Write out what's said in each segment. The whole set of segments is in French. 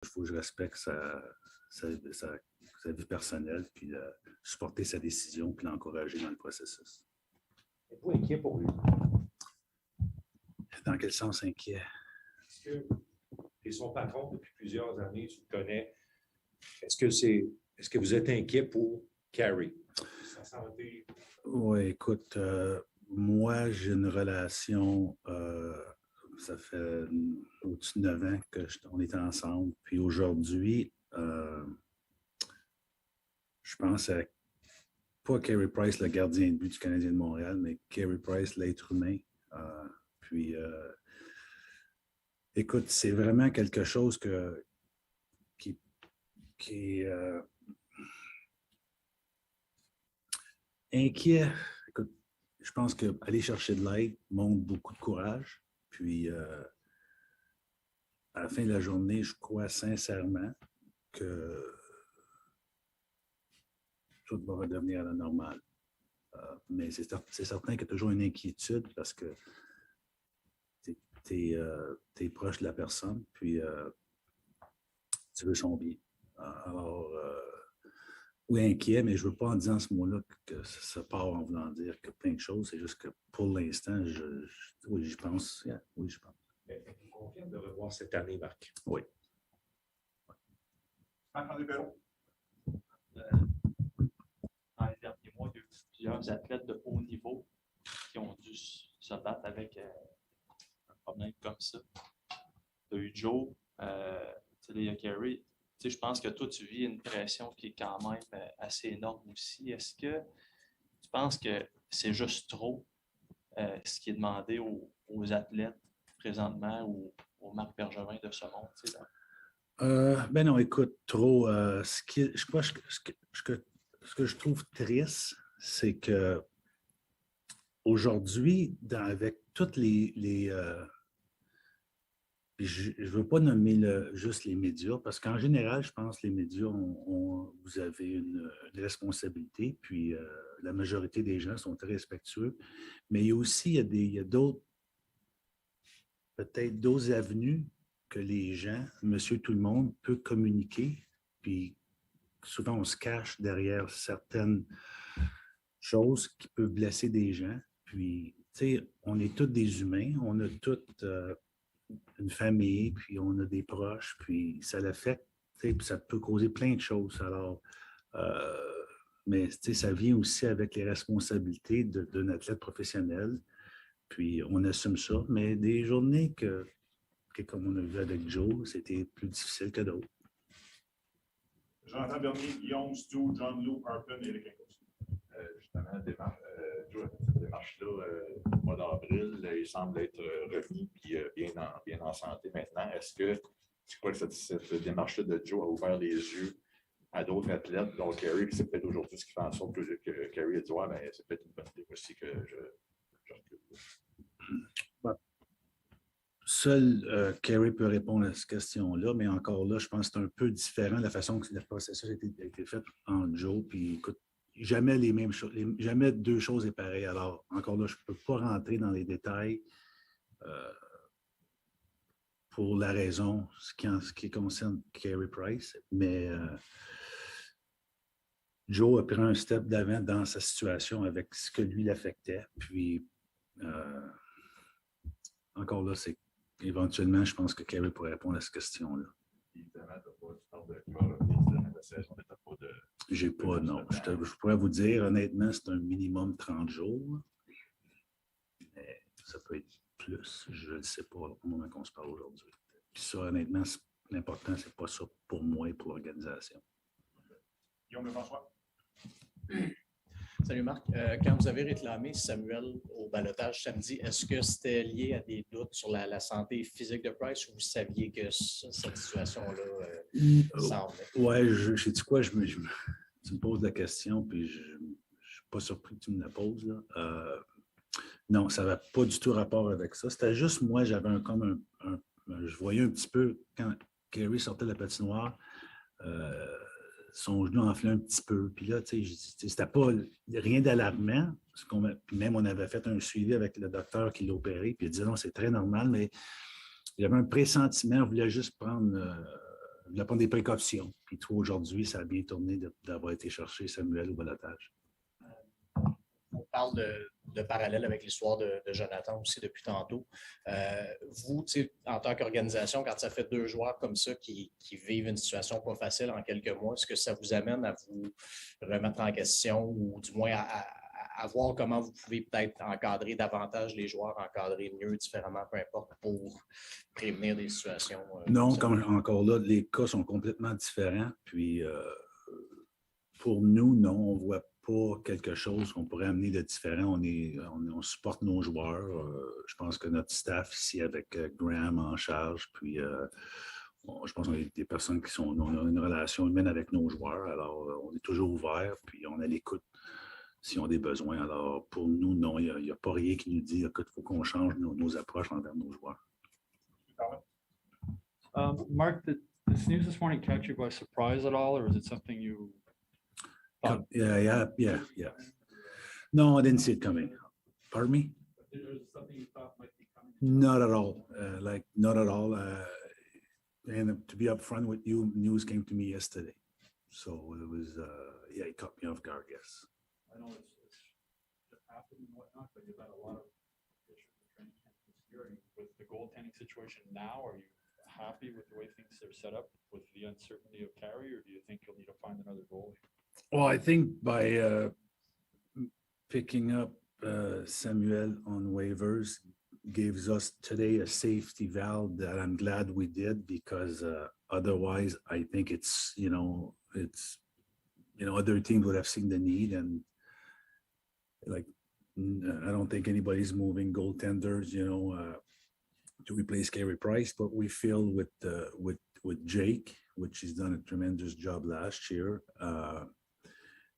Il faut que je respecte sa vie personnelle, puis supporter sa décision, puis l'encourager dans le processus. Êtes-vous inquiet pour lui? Dans quel sens inquiet? Est-ce que tu es son patron depuis plusieurs années, tu le connais? Est-ce que vous êtes inquiet pour Carey? Sa santé? Oui, écoute, moi, j'ai une relation, ça fait au-dessus de 9 ans qu'on est ensemble. Puis aujourd'hui, je pense à pas Carey Price, le gardien de but du Canadien de Montréal, mais Carey Price, l'être humain. Puis, écoute, c'est vraiment quelque chose qui est inquiet. Écoute, je pense qu'aller chercher de l'aide montre beaucoup de courage. Puis, à la fin de la journée, je crois sincèrement que tout va redevenir à la normale. Mais c'est certain qu'il y a toujours une inquiétude parce que tu es proche de la personne, puis tu veux son bien. Alors, oui, inquiet, mais je ne veux pas en disant ce mot-là que ça part en voulant dire que plein de choses. C'est juste que pour l'instant, oui, j'y pense. Yeah, oui, je pense. Êtes-vous confiant de revoir cette année, Marc? Oui. Marc-André Perron. Dans les derniers mois, il y a eu plusieurs athlètes de haut niveau qui ont dû se battre avec un problème comme ça. Tu as eu Joe, il y a Carey. Je pense que toi, tu vis une pression qui est quand même assez énorme aussi. Est-ce que tu penses que c'est juste trop ce qui est demandé aux athlètes présentement ou au Marc Bergevin de ce monde? Ben non, écoute, trop. Ce que je trouve triste, c'est que aujourd'hui, avec toutes les je ne veux pas nommer juste les médias, parce qu'en général, je pense que les médias, vous avez une responsabilité, puis la majorité des gens sont très respectueux, mais il y a aussi il y a d'autres, peut-être d'autres avenues que les gens, monsieur tout le monde, peut communiquer, puis souvent on se cache derrière certaines choses qui peuvent blesser des gens, puis, tu sais, on est tous des humains, on a toutes une famille, puis on a des proches, puis ça l'affecte, puis ça peut causer plein de choses. Alors, mais ça vient aussi avec les responsabilités d'un athlète professionnel, puis on assume ça. Mais des journées comme on a vu avec Joe, c'était plus difficile que d'autres. Jonathan Bernier, Guillaume, Stu, John Lou, Harpen et Eric Eccles. Justement, Joe a fait cette démarche-là au mois d'avril. Il semble être revenu et bien en santé maintenant. Est-ce que tu crois que cette démarche-là de Joe a ouvert les yeux à d'autres athlètes, dont Carey, c'est peut-être aujourd'hui ce qui fait en sorte que Carey a dit ouais, mais c'est peut-être une bonne idée aussi que je recule. Seul Carey peut répondre à cette question-là, mais encore là, je pense que c'est un peu différent de la façon que le processus a été fait en Joe. Puis écoute, jamais les mêmes choses, jamais deux choses est pareil. Alors, encore là, je ne peux pas rentrer dans les détails pour la raison, ce qui concerne Carey Price, mais Joe a pris un step d'avant dans sa situation avec ce que lui l'affectait. Puis, encore là, c'est éventuellement, je pense que Carey pourrait répondre à cette question-là. Évidemment, tu parles de quoi, la saison, tu n'as pas de... J'ai pas, non. Je pourrais vous dire, honnêtement, c'est un minimum 30 jours. Mais ça peut être plus, je ne sais pas au moment qu'on se parle aujourd'hui. Puis ça, honnêtement, l'important, c'est pas ça pour moi et pour l'organisation. Guillaume Lefrançois. Salut Marc. Quand vous avez réclamé Samuel au ballottage samedi, est-ce que c'était lié à des doutes sur la santé physique de Price ou vous saviez que cette situation-là semblait? Oui, je sais quoi, tu me poses la question, puis je ne suis pas surpris que tu me la poses. Là. Non, ça n'avait pas du tout rapport avec ça. C'était juste moi, j'avais je voyais un petit peu, quand Carey sortait de la patinoire, son genou enflait un petit peu. Puis là, tu sais, c'était pas rien d'alarmant. Puis même, on avait fait un suivi avec le docteur qui l'a opéré. Puis il disait non, c'est très normal, mais il y avait un pressentiment. On voulait juste prendre voulait prendre des précautions. Puis toi, aujourd'hui, ça a bien tourné d'avoir été chercher Samuel au balotage. On parle de parallèle avec l'histoire de Jonathan aussi depuis tantôt. Vous, en tant qu'organisation, quand ça fait 2 joueurs comme ça qui vivent une situation pas facile en quelques mois, est-ce que ça vous amène à vous remettre en question ou du moins à voir comment vous pouvez peut-être encadrer davantage les joueurs, encadrer mieux, différemment, peu importe, pour prévenir des situations? Non, comme encore là, les cas sont complètement différents. Puis, pour nous, non, on ne voit pas quelque chose qu'on pourrait amener de différent. On supporte nos joueurs. Je pense que notre staff ici, avec Graham en charge, puis je pense qu'on est des personnes on a une relation humaine avec nos joueurs. Alors, on est toujours ouvert, puis on est à l'écoute s'ils ont des besoins. Alors, pour nous, non, il n'y a pas rien qui nous dit qu'il faut qu'on change nos approches envers nos joueurs. Marc, did this news this morning catch you by surprise at all, or is it something you thought? Yeah. No, I didn't see it coming. Pardon me? There's something you thought might be coming? Not at all. Not at all. And to be upfront with you, news came to me yesterday. So it was, it caught me off guard, yes. I know it's happened and whatnot, but you've had a lot of issues with training camp this year. With the goaltending situation now, are you happy with the way things are set up with the uncertainty of Carey, or do you think you'll need to find another goalie? Well, I think by picking up Samuel on waivers gives us today a safety valve that I'm glad we did, because otherwise I think it's other teams would have seen the need, and I don't think anybody's moving goaltenders, to replace Carey Price, but we feel with Jake, which he's done a tremendous job last year,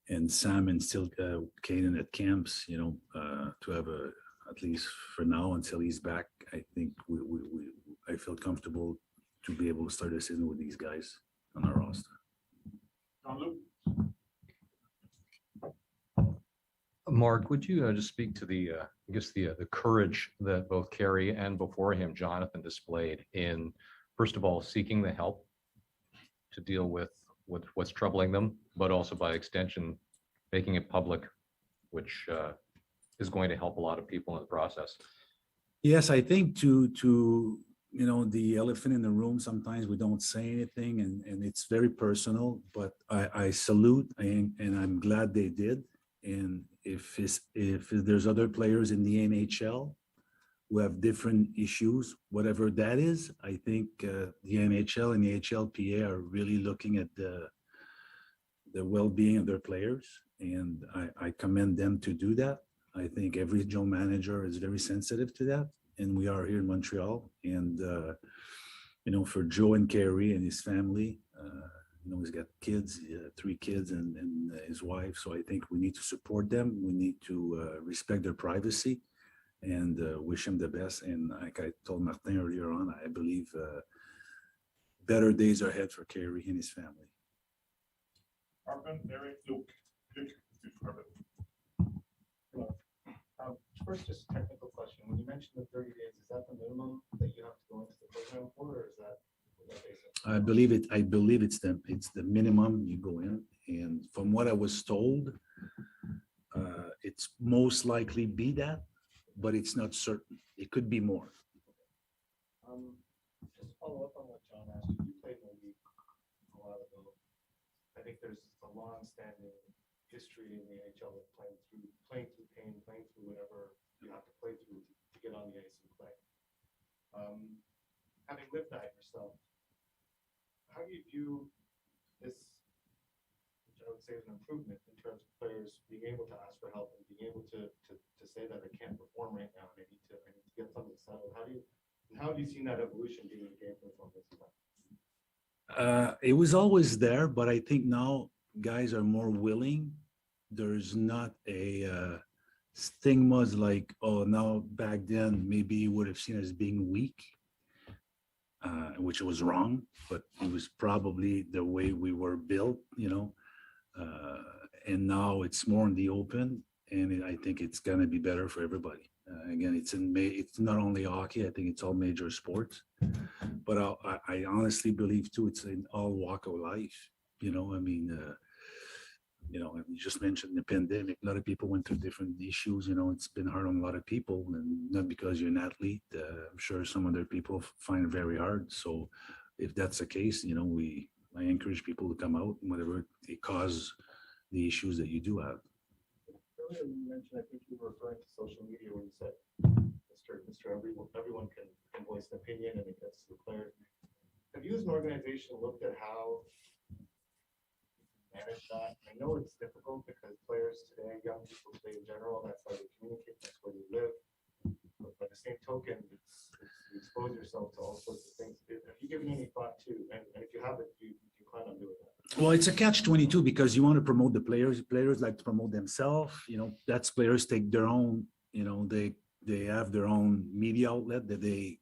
and Sam and still Kanan at camps, to have at least for now until he's back, I think I feel comfortable to be able to start the season with these guys on our roster. Jean-Luc? Mark, would you just speak to the courage that both Carey and before him Jonathan displayed in, first of all, seeking the help to deal with what's troubling them, but also by extension making it public, which is going to help a lot of people in the process. Yes, I think to the elephant in the room, sometimes we don't say anything, and it's very personal, but I salute and I'm glad they did. And if there's other players in the NHL who have different issues, whatever that is, I think the NHL and the HLPA are really looking at the well-being of their players, and I commend them to do that. I think every Joe manager is very sensitive to that, and we are here in Montreal. And for Joe and Carey and his family, he's got kids, 3 kids, and his wife. So I think we need to support them. We need to respect their privacy and wish him the best. And like I told Martin earlier on, I believe better days are ahead for Carey and his family. Arpin, Eric, Luke. First, just a technical question. When you mentioned the 30 days, is that the minimum that you have to go into the program for, or is that basic? I believe it's the minimum you go in, and from what I was told, it's most likely be that, but it's not certain. It could be more. Just to follow up on what John asked, you played in the league a while ago. I think there's a long-standing history in the NHL of playing through pain, playing through whatever you have to play through to get on the ice and play. Having lived that yourself, how do you view this, which I would say is an improvement in terms of players being able to ask for help and being able to say that I can't perform right now and I need to get something settled? How have you seen that evolution being in the game for this time? It was always there, but I think now guys are more willing. There's not a stigmas like, oh, now back then maybe you would have seen as being weak, which was wrong, but it was probably the way we were built, and now it's more in the open, and I think it's going to be better for everybody. Again, it's not only hockey. I think it's all major sports. But I honestly believe too, it's in all walk of life. You know, I mean, you just mentioned the pandemic. A lot of people went through different issues. You know, it's been hard on a lot of people, and not because you're an athlete. I'm sure some other people find it very hard. So, if that's the case, you know, I encourage people to come out, whatever it cause the issues that you do have. Earlier you mentioned, I think you were referring to social media when you said, Mr. Everyone can voice an opinion and it gets to the players. Have you as an organization looked at how you manage that? I know it's difficult because players today, young people today in general, that's how they communicate, that's where they live. But by the same token, you expose yourself to all sorts of things. Have you given any thought to, and if you haven't, you plan on doing that? Well, it's a catch-22 because you want to promote the players. Players like to promote themselves. You know, that's players take their own. You know, they have their own media outlet that they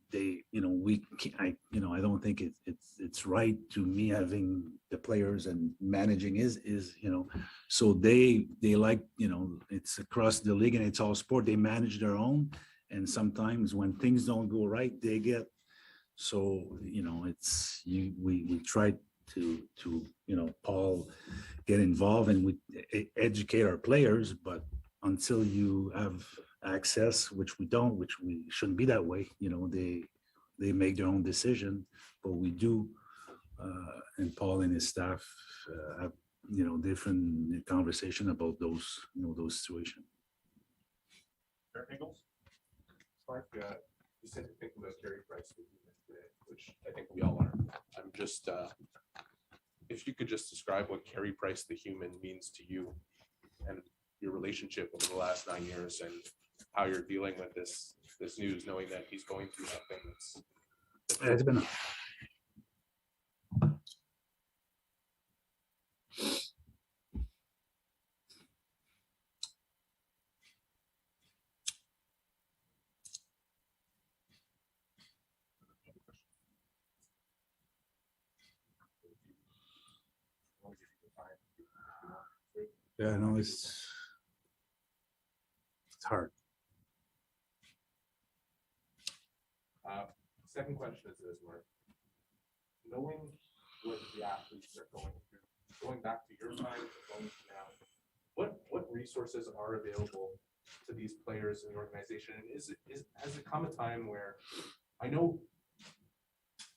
you know I don't think it's right to me having the players and managing is you know, so they like, you know, it's across the league and it's all sport. They manage their own, and sometimes when things don't go right, they get so you know we try to you know, Paul, get involved and we educate our players, but until you have access, which we don't, which we shouldn't be that way, you know, they make their own decision, but we do, and Paul and his staff have, you know, different conversation about those, you know, those situations. Mark, you said to think about Carey Price, which I think we all are. I'm just, if you could just describe what Carey Price, the human, means to you and your relationship over the last 9 years and how you're dealing with this news, knowing that he's going through something that's It's been yeah, no, it's hard. Second question is this, Mark. Knowing what the athletes are going through, going back to your time, going to now, what resources are available to these players in the organization? And has it come a time where, I know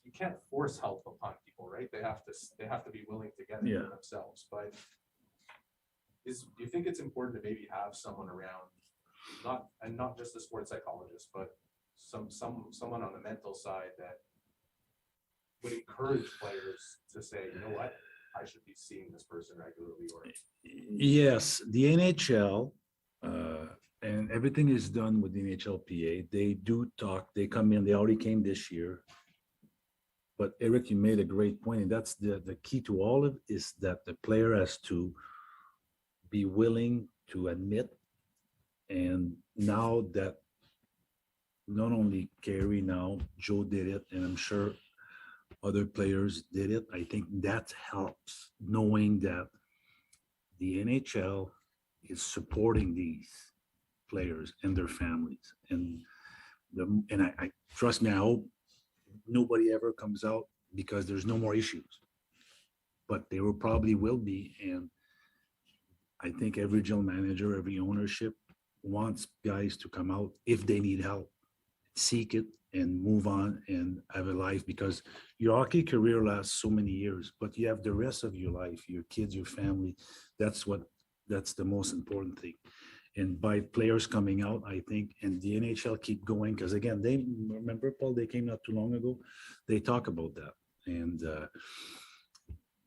you can't force help upon people, right? They have to be willing to get it for themselves. But do you think it's important to maybe have someone around, not just a sports psychologist, but someone on the mental side that would encourage players to say, you know what, I should be seeing this person regularly? Or yes, the NHL and everything is done with the NHLPA. They do talk. They come in. They already came this year. But Eric, you made a great point, and that's the key to all of it, is that the player has to be willing to admit. And now that not only Carey, now Joe did it, and I'm sure other players did it, I think that helps, knowing that the NHL is supporting these players and their families. And I trust me, I hope nobody ever comes out because there's no more issues, but there probably will be. And I think every general manager, every ownership wants guys to come out if they need help, seek it, and move on and have a life, because your hockey career lasts so many years, but you have the rest of your life, your kids, your family. That's the most important thing. And by players coming out, I think, and the NHL keep going, because again, they remember, Paul, they came not too long ago, they talk about that. And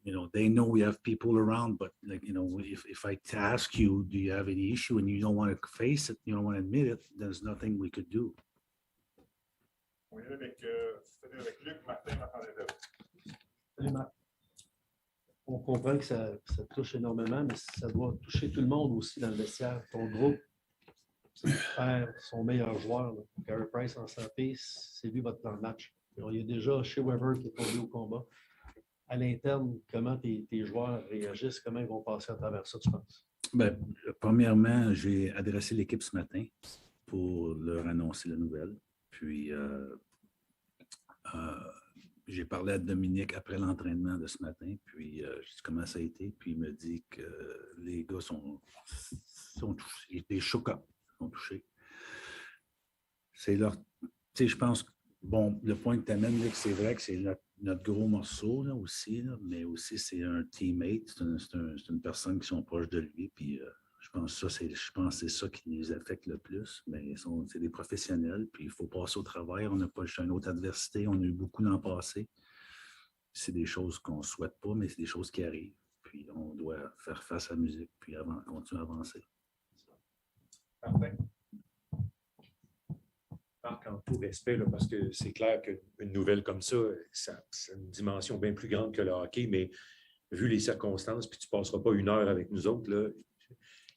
you know, they know we have people around, but like, you know, if I ask you, do you have any issue, and you don't want to face it, you don't want to admit it, there's nothing we could do. On est avec Luc Martin, Salut, Marc. On comprend que ça touche énormément, mais ça doit toucher tout le monde aussi dans le vestiaire. Ton groupe, c'est perd son meilleur joueur, là. Carey Price en santé, c'est lui votre plan de match. Alors, il y a déjà chez Weber qui est tombé au combat. À l'interne, comment tes joueurs réagissent, comment ils vont passer à travers ça, tu penses? Ben, premièrement, j'ai adressé l'équipe ce matin. pour leur annoncer la nouvelle. Puis, j'ai parlé à Dominique après l'entraînement de ce matin, puis je dis comment ça a été, puis il me dit que les gars sont touchés, des chocs sont touchés. C'est leur, tu sais, je pense, bon, le point que tu amènes, c'est vrai que c'est notre gros morceau là, aussi, là, mais aussi c'est un teammate, c'est une personne qui sont proches de lui, puis je pense que c'est ça qui les affecte le plus, mais c'est des professionnels, puis il faut passer au travail. On n'a pas une autre adversité, on a eu beaucoup l'an passé. C'est des choses qu'on ne souhaite pas, mais c'est des choses qui arrivent. Puis on doit faire face à la musique, puis continuer à avancer. Martin. Marc, en tout respect, là, parce que c'est clair qu'une nouvelle comme ça, ça a une dimension bien plus grande que le hockey, mais vu les circonstances, puis tu ne passeras pas une heure avec nous autres, là,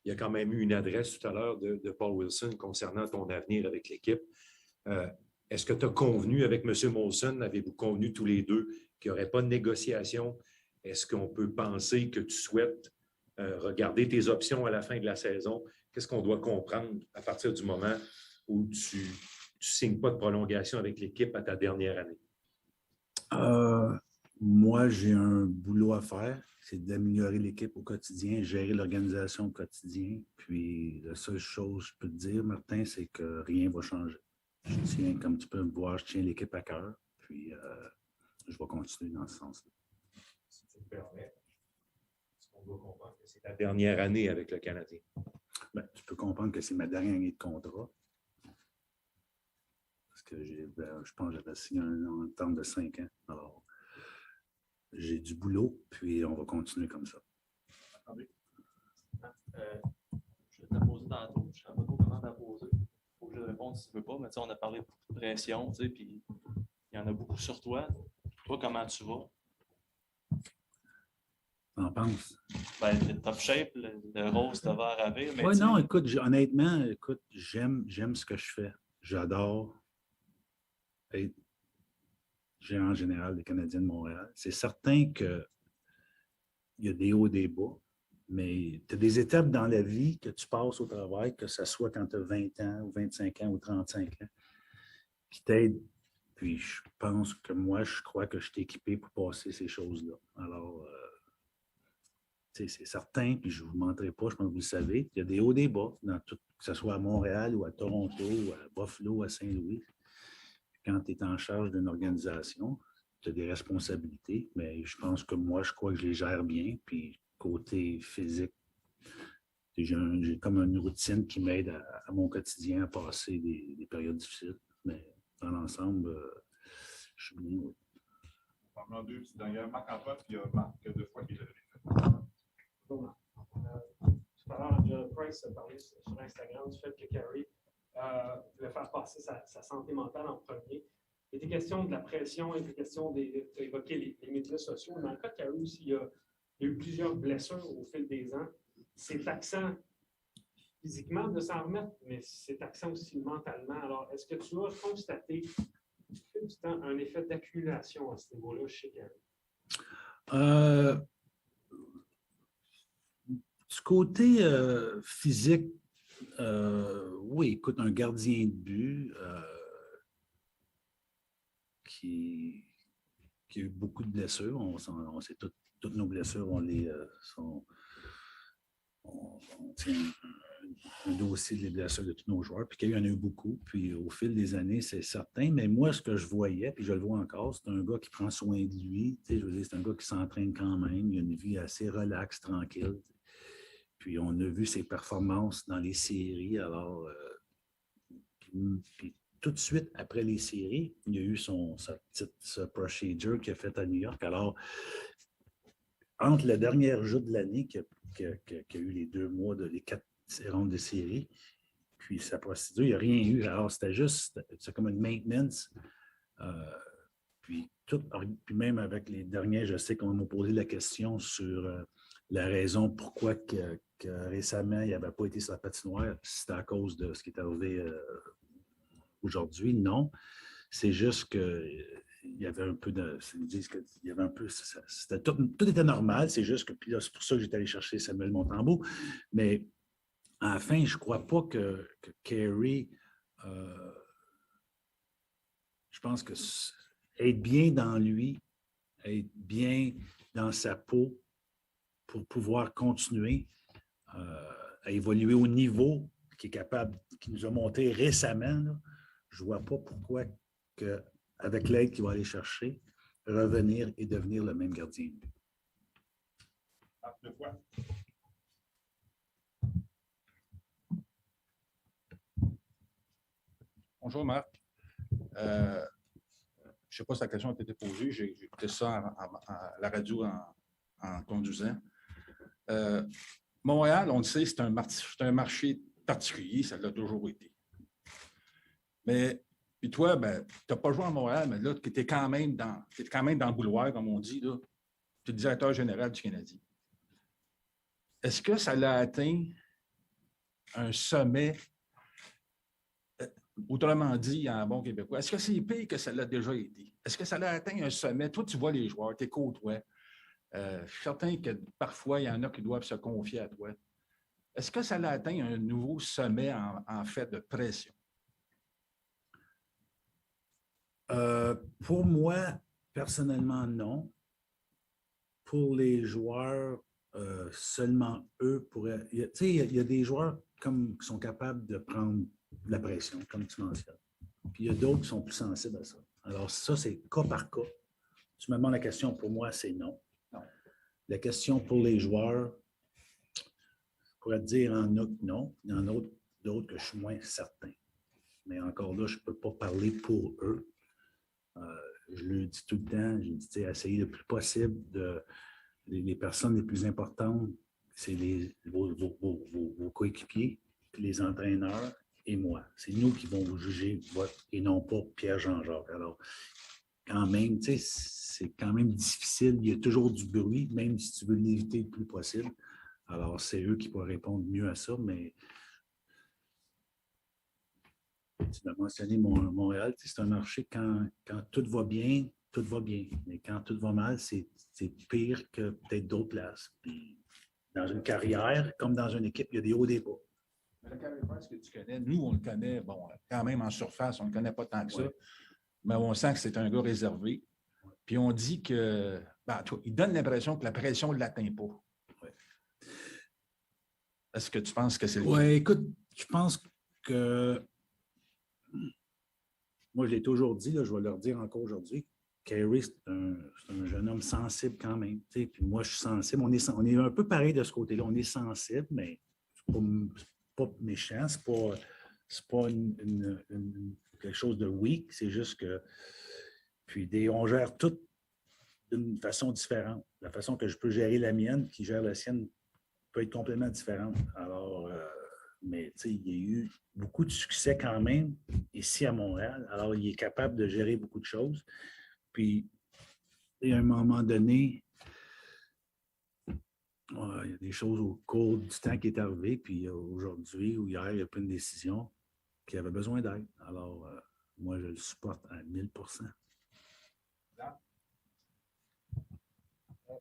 il y a quand même eu une adresse tout à l'heure de Paul Wilson concernant ton avenir avec l'équipe. Est-ce que tu as convenu avec M. Molson, avez-vous convenu tous les deux qu'il n'y aurait pas de négociation? Est-ce qu'on peut penser que tu souhaites regarder tes options à la fin de la saison? Qu'est-ce qu'on doit comprendre à partir du moment où tu ne signes pas de prolongation avec l'équipe à ta dernière année? Moi, j'ai un boulot à faire, c'est d'améliorer l'équipe au quotidien, gérer l'organisation au quotidien. Puis la seule chose que je peux te dire, Martin, c'est que rien ne va changer. Je tiens, comme tu peux me voir, je tiens l'équipe à cœur. Puis je vais continuer dans ce sens-là. Si tu me permets, est-ce qu'on doit comprendre que c'est ta dernière année avec le Canadien? Bien, tu peux comprendre que c'est ma dernière année de contrat. Parce que je pense que j'avais signé un entente de 5 ans. Alors, j'ai du boulot, puis on va continuer comme ça. Je vais te la poser tantôt. Je ne sais pas trop comment la poser. Il faut que je réponde si tu ne veux pas. Mais on a parlé de pression, puis il y en a beaucoup sur toi. Toi, comment tu vas? T'en penses? Ben, le top shape, le rose te va raver. Oui, non, écoute, honnêtement, j'aime ce que je fais. J'adore être gérant général des Canadiens de Montréal. C'est certain qu'il y a des hauts et des bas, mais tu as des étapes dans la vie que tu passes au travail, que ce soit quand tu as 20 ans, ou 25 ans, ou 35 ans, qui t'aident. Puis je pense que moi, je crois que je suis équipé pour passer ces choses-là. Alors, c'est certain, puis je ne vous mentirai pas, je pense que vous le savez, il y a des hauts et des bas, dans tout, que ce soit à Montréal ou à Toronto, ou à Buffalo, à Saint-Louis. Quand tu es en charge d'une organisation, tu as des responsabilités, mais je pense que moi, je crois que je les gère bien. Puis côté physique, j'ai comme une routine qui m'aide à mon quotidien à passer des périodes difficiles. Mais dans l'ensemble, je suis bien. Oui. En deux, c'est d'ailleurs Marc-Antoine, puis il y a Marc deux fois qui l'a fait. Tout à l'heure, Carey Price a parlé sur Instagram du fait que Carey voulait faire passer sa santé mentale en premier. Il était question de la pression, il était question d'évoquer les médias sociaux. Dans le cas de Carey aussi, il y a eu plusieurs blessures au fil des ans. C'est taxant physiquement de s'en remettre, mais c'est taxant aussi mentalement. Alors, est-ce que tu as constaté au fil du temps un effet d'accumulation à ce niveau-là chez Carey? Du côté physique, oui, écoute, un gardien de but qui a eu beaucoup de blessures, on sait toutes nos blessures, on tient un dossier des blessures de tous nos joueurs, puis qu'il y en a eu beaucoup, puis au fil des années, c'est certain, mais moi, ce que je voyais, puis je le vois encore, c'est un gars qui prend soin de lui, je veux dire, c'est un gars qui s'entraîne quand même, il a une vie assez relaxe, tranquille. Puis on a vu ses performances dans les séries. Alors, puis tout de suite après les séries, il y a eu sa petite procedure qu'il a faite à New York. Alors, entre le dernier jeu de l'année, qui a eu les 2 mois les 4 rondes de séries, puis sa procédure, il n'y a rien eu. Alors, c'était comme une maintenance. Puis même avec les derniers, je sais qu'on m'a posé la question sur la raison pourquoi que récemment, il n'avait pas été sur la patinoire. C'était à cause de ce qui est arrivé aujourd'hui. Non. C'est juste qu'il y avait un peu de. Ils disent qu'il y avait un peu. Tout était normal. C'est juste que. Puis là, c'est pour ça que j'étais allé chercher Samuel Montembeault. Mais à la fin, je ne crois pas que Carey, je pense que être bien dans lui, être bien dans sa peau pour pouvoir continuer à évoluer au niveau qui est capable, qui nous a monté récemment, là, je ne vois pas pourquoi que, avec l'aide qu'il va aller chercher, revenir et devenir le même gardien. Deux fois. Bonjour Marc. Je ne sais pas si la question a été posée. J'ai écouté ça à la radio en conduisant. Montréal, on le sait, c'est un marché particulier, ça l'a toujours été. Mais puis toi, ben, tu n'as pas joué à Montréal, mais là, tu étais quand même dans le bouloir, comme on dit. Tu es le directeur général du Canadien. Est-ce que ça l'a atteint un sommet, autrement dit, en bon québécois? Est-ce que c'est pire que ça l'a déjà été? Est-ce que ça l'a atteint un sommet? Toi, tu vois les joueurs, tu es côtoies. Je suis certain que parfois, il y en a qui doivent se confier à toi. Est-ce que ça l'a atteint un nouveau sommet en fait de pression? Pour moi, personnellement, non. Pour les joueurs, seulement eux pourraient. Il y a des joueurs qui sont capables de prendre de la pression, comme tu mentionnes. Puis il y a d'autres qui sont plus sensibles à ça. Alors, ça, c'est cas par cas. Tu me demandes la question, pour moi, c'est non. La question pour les joueurs, je pourrais te dire en a que non. Il y en a d'autres que je suis moins certain. Mais encore là, je ne peux pas parler pour eux. Je le dis tout le temps, je dis, essayez le plus possible les personnes les plus importantes, c'est vos coéquipiers, puis les entraîneurs et moi. C'est nous qui vont vous juger et non pas Pierre-Jean-Jacques. Alors, quand même, c'est quand même difficile. Il y a toujours du bruit, même si tu veux l'éviter le plus possible. Alors, c'est eux qui pourraient répondre mieux à ça, mais tu m'as mentionné Montréal, c'est un marché quand tout va bien, tout va bien. Mais quand tout va mal, c'est pire que peut-être d'autres places. Puis, dans une carrière, comme dans une équipe, il y a des hauts et des bas. Mais le Carey Price que tu connais, nous, on le connaît, bon, quand même en surface, on ne le connaît pas tant que ça, ouais. Mais on sent que c'est un gars réservé. Puis on dit que, il donne l'impression que la pression ne l'atteint pas. Ouais. Est-ce que tu penses que c'est le cas? Oui, écoute, je pense que moi, je l'ai toujours dit, là, je vais leur dire encore aujourd'hui. Carey, c'est un jeune homme sensible quand même. Puis moi, je suis sensible. On est un peu pareil de ce côté-là. On est sensible, mais c'est pas méchant. C'est pas quelque chose de weak. C'est juste que. Puis on gère tout d'une façon différente. La façon que je peux gérer la mienne, qui gère la sienne, peut être complètement différente. Alors, mais il y a eu beaucoup de succès quand même ici à Montréal. Alors, il est capable de gérer beaucoup de choses. Puis, à un moment donné, il y a des choses au cours du temps qui est arrivé. Puis aujourd'hui ou hier, il y a plein de décisions qui avaient besoin d'aide. Alors, moi, je le supporte à 1000%.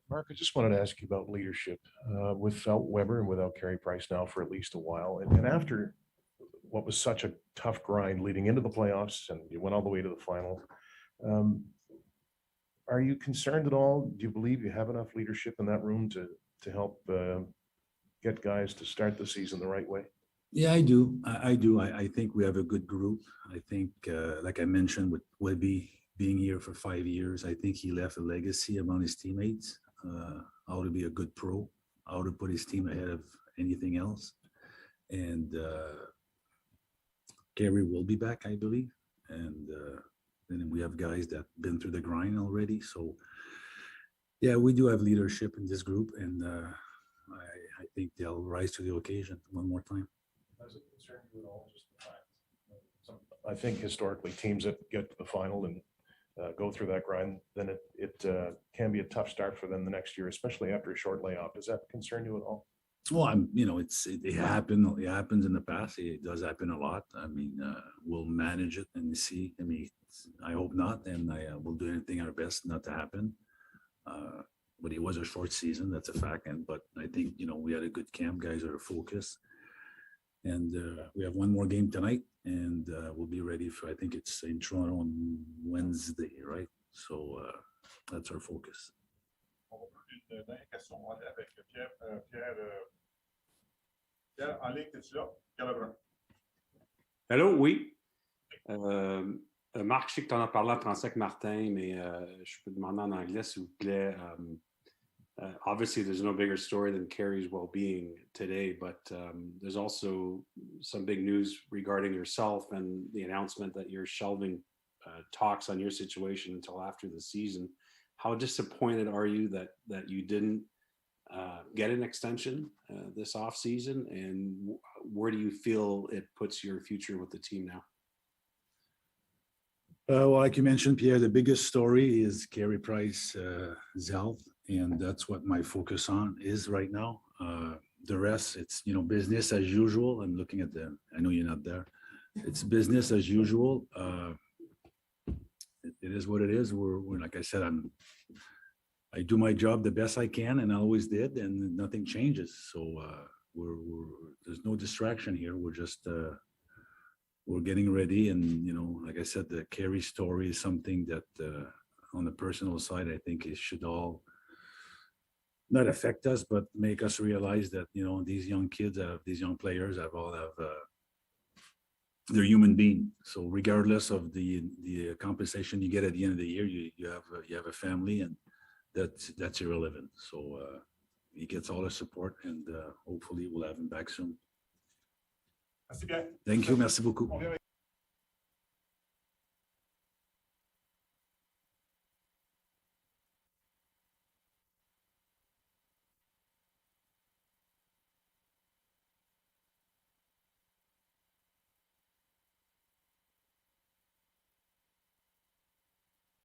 Mark, I just wanted to ask you about leadership without Weber and without Carey Price now for at least a while. And after what was such a tough grind leading into the playoffs, and you went all the way to the final, are you concerned at all? Do you believe you have enough leadership in that room to help get guys to start the season the right way? Yeah, I do. I do. I think we have a good group. I think, like I mentioned, with Webby being here for 5 years, I think he left a legacy among his teammates. How to be a good pro, how to put his team ahead of anything else. And Carey will be back, I believe. And then we have guys that have been through the grind already. So, yeah, we do have leadership in this group. And I think they'll rise to the occasion one more time. Does it concern you at all, just the fact? I think historically teams that get to the final and go through that grind, then it can be a tough start for them the next year, especially after a short layoff. Does that concern you at all? Well, it happens in the past. It does happen a lot. I mean, we'll manage it and see. I mean, I hope not, and we'll do anything our best not to happen. But it was a short season, that's a fact. But I think we had a good camp. Guys are focused. And we have one more game tonight, and we'll be ready for, I think it's in Toronto on Wednesday, right? So that's our focus. On va prendre une dernière question. On va aller avec Pierre. Pierre, en ligne, es-tu là? Pierre Lebrun. Allô, oui. Marc, je sais que tu en as parlé en français avec Martin, mais je peux demander en anglais, s'il vous plaît. Obviously, there's no bigger story than Carey's well-being today, but there's also some big news regarding yourself and the announcement that you're shelving talks on your situation until after the season. How disappointed are you that you didn't get an extension this offseason, and where do you feel it puts your future with the team now? Well, like you mentioned, Pierre, the biggest story is Carey Price, health, and that's what my focus on is right now. The rest, it's business as usual. I'm looking at them. I know you're not there. It's business as usual. It is what it is. We're like I said, I do my job the best I can, and I always did, and nothing changes. So there's no distraction here. We're just we're getting ready, and like I said, the Carey story is something that on the personal side, I think it should all not affect us, but make us realize that these young kids, these young players, they're human beings. So regardless of the compensation you get at the end of the year, you have a family, and that's irrelevant. So he gets all the support, and hopefully we'll have him back soon. Merci bien. Thank you. Merci beaucoup.